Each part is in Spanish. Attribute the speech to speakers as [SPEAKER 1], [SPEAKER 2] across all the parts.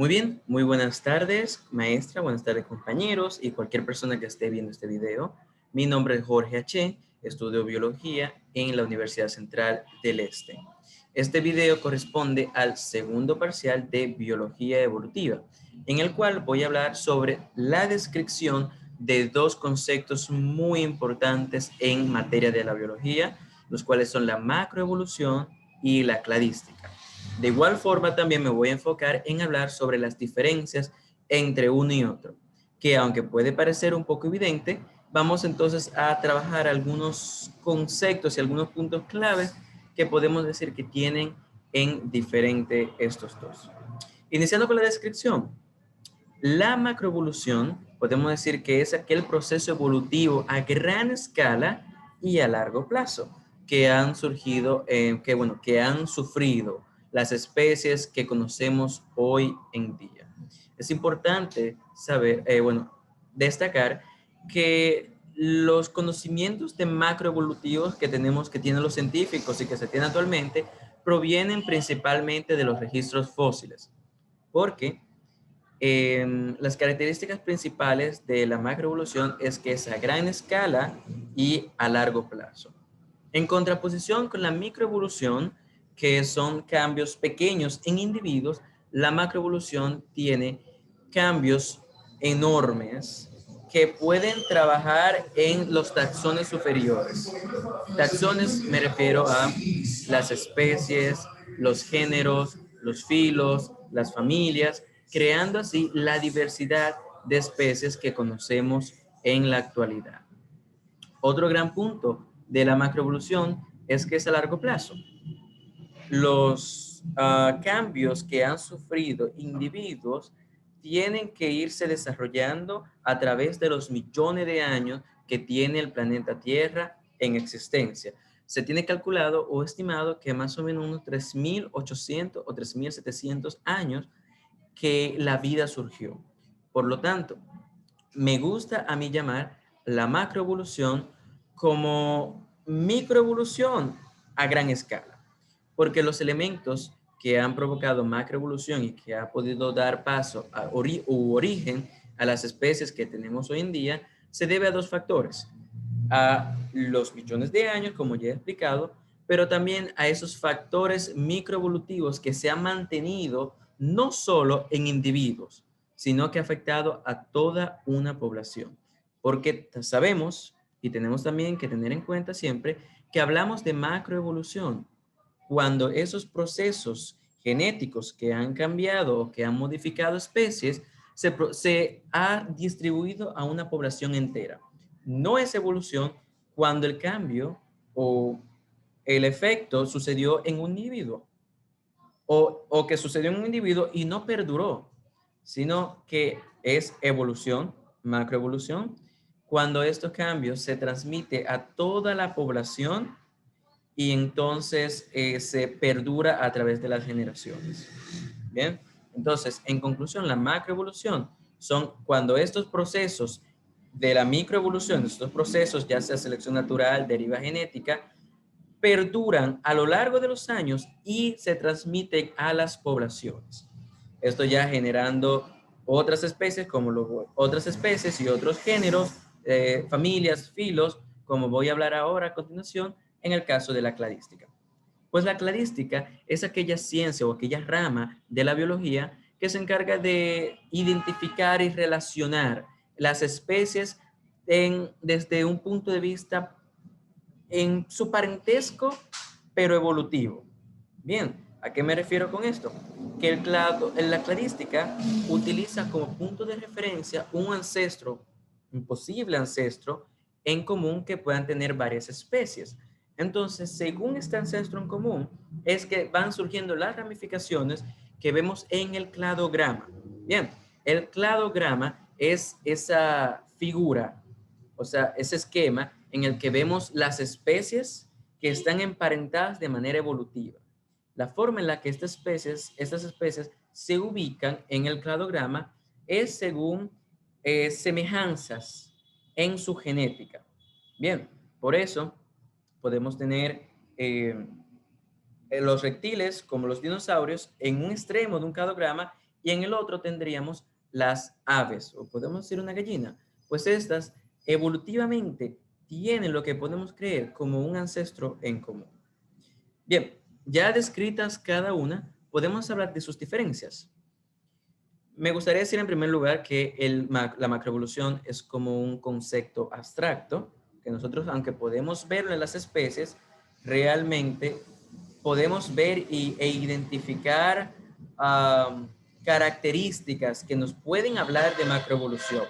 [SPEAKER 1] Muy bien, muy buenas tardes, maestra, buenas tardes, compañeros y cualquier persona que esté viendo este video. Mi nombre es Jorge H., estudio biología en la Universidad Central del Este. Este video corresponde al segundo parcial de biología evolutiva, en el cual voy a hablar sobre la descripción de dos conceptos muy importantes en materia de la biología, los cuales son la macroevolución y la cladística. De igual forma, también me voy a enfocar en hablar sobre las diferencias entre uno y otro, que aunque puede parecer un poco evidente, vamos entonces a trabajar algunos conceptos y algunos puntos claves que podemos decir que tienen en diferente estos dos. Iniciando con la descripción, la macroevolución podemos decir que es aquel proceso evolutivo a gran escala y a largo plazo que han surgido, que han sufrido las especies que conocemos hoy en día. Es importante saber, destacar que los conocimientos de macroevolutivos que tenemos, que tienen los científicos y que se tienen actualmente, provienen principalmente de los registros fósiles, porque las características principales de la macroevolución es que es a gran escala y a largo plazo. En contraposición con la microevolución, que son cambios pequeños en individuos, la macroevolución tiene cambios enormes que pueden trabajar en los taxones superiores. Taxones me refiero a las especies, los géneros, los filos, las familias, creando así la diversidad de especies que conocemos en la actualidad. Otro gran punto de la macroevolución es que es a largo plazo. Los cambios que han sufrido individuos tienen que irse desarrollando a través de los millones de años que tiene el planeta Tierra en existencia. Se tiene calculado o estimado que más o menos unos 3.800 o 3.700 años que la vida surgió. Por lo tanto, me gusta a mí llamar la macroevolución como microevolución a gran escala, porque los elementos que han provocado macroevolución y que ha podido dar paso a origen a las especies que tenemos hoy en día se debe a dos factores: a los millones de años, como ya he explicado, pero también a esos factores microevolutivos que se han mantenido no solo en individuos, sino que ha afectado a toda una población. Porque sabemos y tenemos también que tener en cuenta siempre que hablamos de macroevolución cuando esos procesos genéticos que han cambiado o que han modificado especies se ha distribuido a una población entera. No es evolución cuando el cambio o el efecto sucedió en un individuo o que sucedió en un individuo y no perduró, sino que es evolución, macroevolución, cuando estos cambios se transmite a toda la población y entonces se perdura a través de las generaciones. Bien, entonces, en conclusión, la macroevolución son cuando estos procesos de la microevolución, estos procesos, ya sea selección natural, deriva genética, perduran a lo largo de los años y se transmiten a las poblaciones. Esto ya generando otras especies otras especies y otros géneros, familias, filos, como voy a hablar ahora a continuación en el caso de la cladística. Pues la cladística es aquella ciencia o aquella rama de la biología que se encarga de identificar y relacionar las especies desde un punto de vista en su parentesco, pero evolutivo. Bien, ¿a qué me refiero con esto? Que la cladística utiliza como punto de referencia un ancestro, un posible ancestro en común que puedan tener varias especies. Entonces, según este ancestro en común, es que van surgiendo las ramificaciones que vemos en el cladograma. Bien, el cladograma es esa figura, o sea, ese esquema en el que vemos las especies que están emparentadas de manera evolutiva. La forma en la que estas especies se ubican en el cladograma es según semejanzas en su genética. Bien, por eso podemos tener los reptiles como los dinosaurios en un extremo de un cladograma y en el otro tendríamos las aves, o podemos decir una gallina, pues estas evolutivamente tienen lo que podemos creer como un ancestro en común. Bien, ya descritas cada una, podemos hablar de sus diferencias. Me gustaría decir en primer lugar que la macroevolución es como un concepto abstracto, que nosotros, aunque podemos verlo en las especies, realmente podemos ver e identificar características que nos pueden hablar de macroevolución.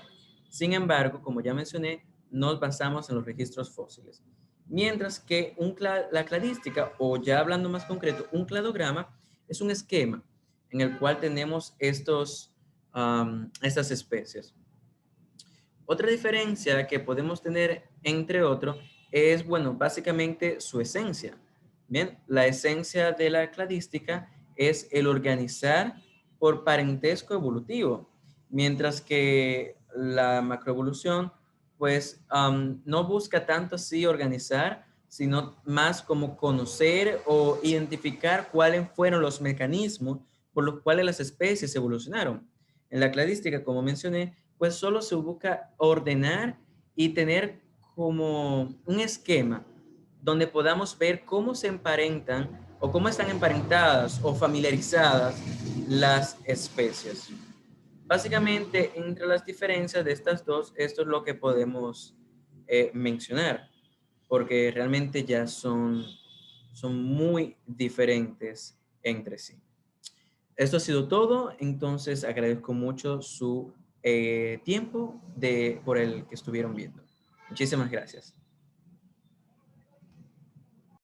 [SPEAKER 1] Sin embargo, como ya mencioné, nos basamos en los registros fósiles. Mientras que la cladística, o ya hablando más concreto, un cladograma es un esquema en el cual tenemos estas especies. Otra diferencia que podemos tener entre otros es, bueno, básicamente su esencia. Bien, la esencia de la cladística es el organizar por parentesco evolutivo, mientras que la macroevolución, pues, no busca tanto así organizar, sino más como conocer o identificar cuáles fueron los mecanismos por los cuales las especies evolucionaron. En la cladística, como mencioné, pues solo se busca ordenar y tener como un esquema donde podamos ver cómo se emparentan o cómo están emparentadas o familiarizadas las especies. Básicamente, entre las diferencias de estas dos, esto es lo que podemos mencionar, porque realmente ya son muy diferentes entre sí. Esto ha sido todo, entonces agradezco mucho su tiempo por el que estuvieron viendo. Muchísimas gracias.